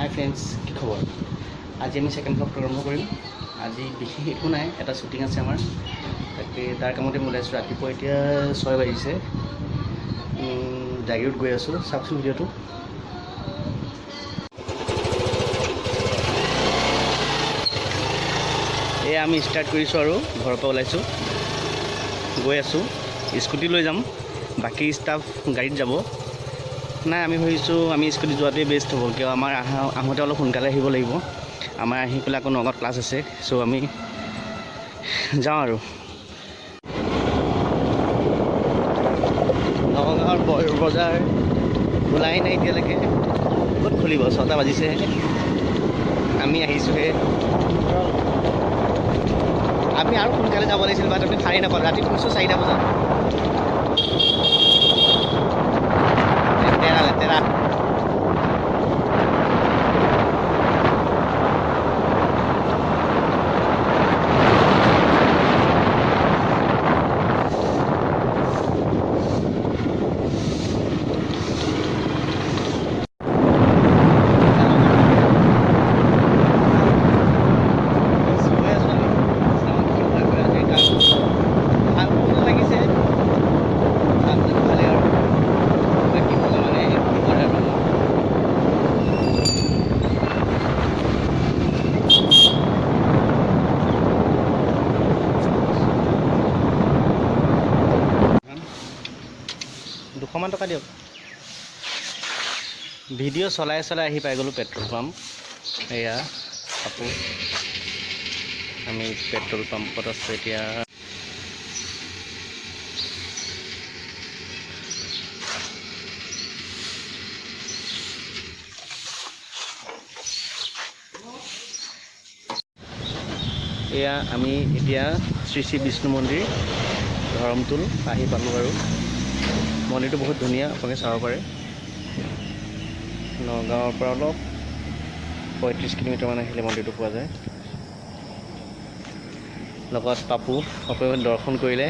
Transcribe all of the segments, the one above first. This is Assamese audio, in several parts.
হাই ফ্ৰেণ্ডছ, কি খবৰ? আজি আমি ছেকেণ্ড ব্লগ আৰম্ভ কৰিম। আজি বিশেষ একো নাই, এটা শ্বুটিং আছে আমাৰ, তাকে তাৰ কামতে মই ওলাইছোঁ। ৰাতিপুৱা এতিয়া 6 বাজিছে, জাগিৰোড গৈ আছোঁ। চাওকচোন ভিডিঅ'টো। এয়া আমি ষ্টাৰ্ট কৰিছোঁ আৰু ঘৰৰ পৰা ওলাইছোঁ, গৈ আছোঁ। স্কুটি লৈ যাম, বাকী ষ্টাফ গাড়ীত যাব। নাই, আমি ভাবিছোঁ আমি স্কুটি যোৱাটোৱে বেষ্ট হ'ব, কিয় আমাৰ আহোঁতে অলপ সোনকালে আহিব লাগিব। আমাৰ আহি পেলাই আকৌ নগাঁৱত ক্লাছ আছে, চ' আমি যাওঁ আৰু। নগাঁৱৰ বজাৰ খোলাই নাই এতিয়ালৈকে, ক'ত খুলিব? 6টা বাজিছেহে, আমি আহিছোঁহে। আমি আৰু সোনকালে যাব লাগিছিল, বাট আমি সাৰেই নাপালোঁ। ৰাতি শুনিছোঁ 4টা বজাত। লেতেৰা টকা দিয়ক। ভিডিঅ' চলাই আহি পাই গ'লোঁ পেট্ৰল পাম্প। এয়া আকৌ আমি পেট্ৰল পাম্পত আছোঁ এতিয়া। এয়া আমি এতিয়া শ্ৰী শ্ৰী বিষ্ণু মন্দিৰ ধৰমটোল আহি পালোঁ আৰু। মন্দিৰটো বহুত ধুনীয়া, আপোনালোকে চাব পাৰে। নগাঁৱৰ পৰা অলপ 35 কিলোমিটাৰমান আহিলে মন্দিৰটো পোৱা যায়। লগত পাপুৱে দৰ্শন কৰিলে।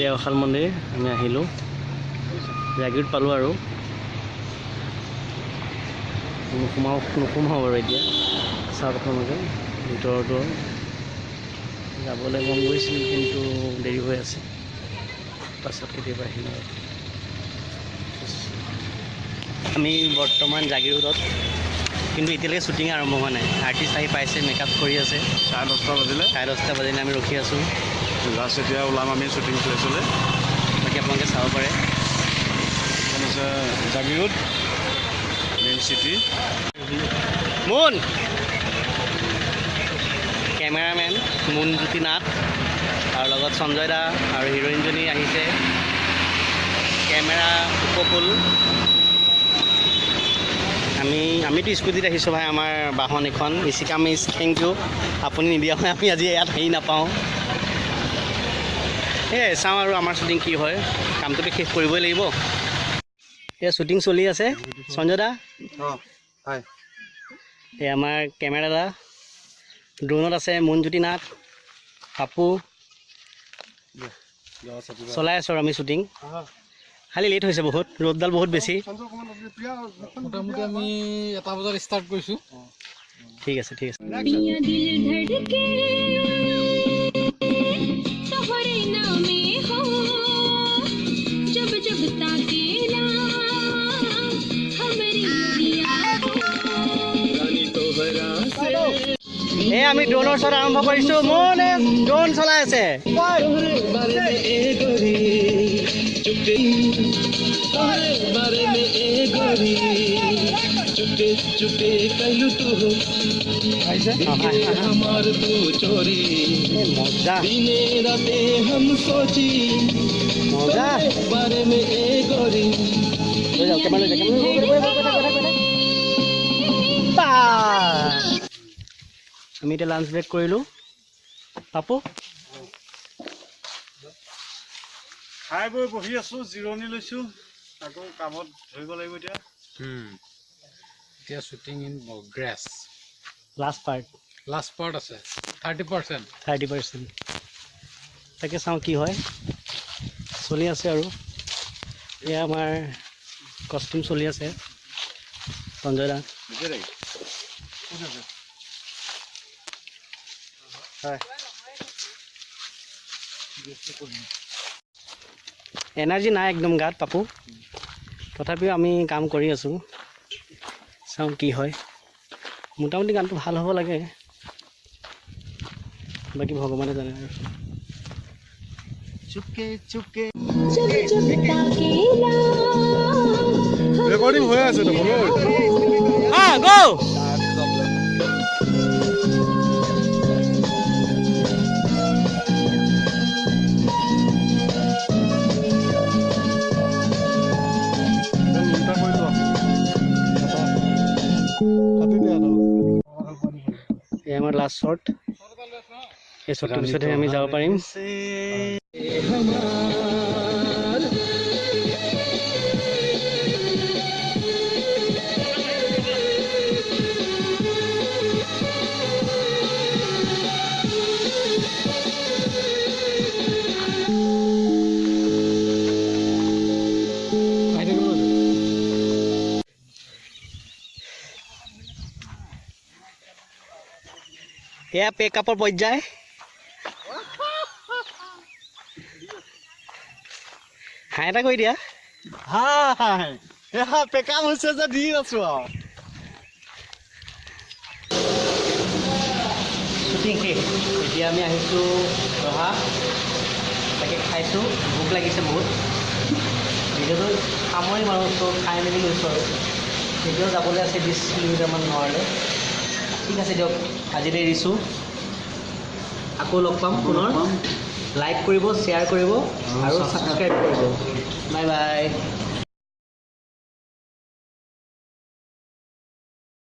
দেওশাল মন্দিৰ আমি আহিলোঁ, জাগিৰোড পালোঁ আৰু। নোসোমাওঁ বাৰু এতিয়া। চাওক আপোনালোকে ভিতৰতো যাবলৈ মন গৈছিল, কিন্তু দেৰি হৈ আছে, পাছত কেতিয়াবা আহিম আৰু। আমি বৰ্তমান জাগিৰোডত, কিন্তু এতিয়ালৈকে শ্বুটিং আৰম্ভ হোৱা নাই। আৰ্টিষ্ট আহি পাইছে, মেকআপ কৰি আছে। 10:30 বাজিলে আমি ৰখি আছোঁ। লাষ্ট এতিয়া ওলাম আমি শ্বুটিং প্লেচলৈ। বাকী আপোনালোকে চাব পাৰে। Jagiroad main city. Mun cameraman Munjyoti Nath আৰু লগত সঞ্জয় দা আৰু হিৰইনজনী আহিছে। কেমেৰা উপকুল। আমিতো স্কুটিত আহিছোঁ ভাই, আমাৰ বাহন এখন ইচিকা মিছ। থেংক ইউ, আপুনি নিদিয়া হয় আমি আজি ইয়াত হেৰি নাপাওঁ। এই চাওঁ আৰু আমাৰ শ্বুটিং কি হয়, কামটোতো শেষ কৰিবই লাগিব। এই শ্বুটিং চলি আছে। সঞ্জয় দা, এই আমাৰ কেমেৰা দা, ড্ৰোনত আছে মুনজ্যোতি নাথ, পাপু। চলাই আছোঁ আৰু আমি শ্বুটিং। খালি লেট হৈছে বহুত, ৰ'দডাল বহুত বেছি। মোটামুটি আমি 1টা বজাত ষ্টাৰ্ট কৰিছোঁ। ঠিক আছে, ঠিক আছে। এই আমি ড্ৰোনৰ শ্বট আৰম্ভ কৰিছোঁ। মোনে ড্ৰোন চলাই আছে। আমি এতিয়া লাঞ্চ ব্ৰেক কৰিলোঁ। পাপু খাই বৈ বহি আছো, জিৰণি লৈছো, আকৌ কামত ধৰিব লাগিব এতিয়া। এতিয়া shooting in grace last part আছে 30%। 30%। তাকে চাওঁ কি হয়, চলি আছে আৰু এয়া আমাৰ কষ্টিউম চলি আছে সঞ্জয় দা। হয় এনাৰ্জি নাই একদম গাত পাপু, তথাপিও আমি কাম কৰি আছোঁ, চাওঁ কি হয়। মোটামুটি গানটো ভাল হ'ব লাগে, বাকী ভগৱানে জানে আৰু। চুপকে চুপকে ৰেকৰ্ডিং হৈ আছে দেখোন। গো এই আমাৰ লাষ্ট শ্বট, এই শ্বটটোৰ পিছতহে আমি যাব পাৰিম। এয়া পেকআপৰ পৰ্যায়। হাই এটা কৰি দিয়া। পেকআপ হৈছে যে দি আছো আৰু। শ্বুটিং শেষ, এতিয়া আমি আহিছোঁ ৰহা, তাকে খাইছোঁ, ভোক লাগিছে বহুত। ভিডিঅ'টো সামৰিম আৰু চব খাই মেলি গৈছোঁ আৰু ভিডিঅ' যাবলৈ আছে 20 কিলোমিটাৰমান নোৱাৰিলে। ঠিক আছে দিয়ক, আজিলৈ এৰিছোঁ, আকৌ লগ পাম পুনৰ। লাইক কৰিব, শ্বেয়াৰ কৰিব আৰু ছাবস্ক্ৰাইব কৰিব। Bye bye.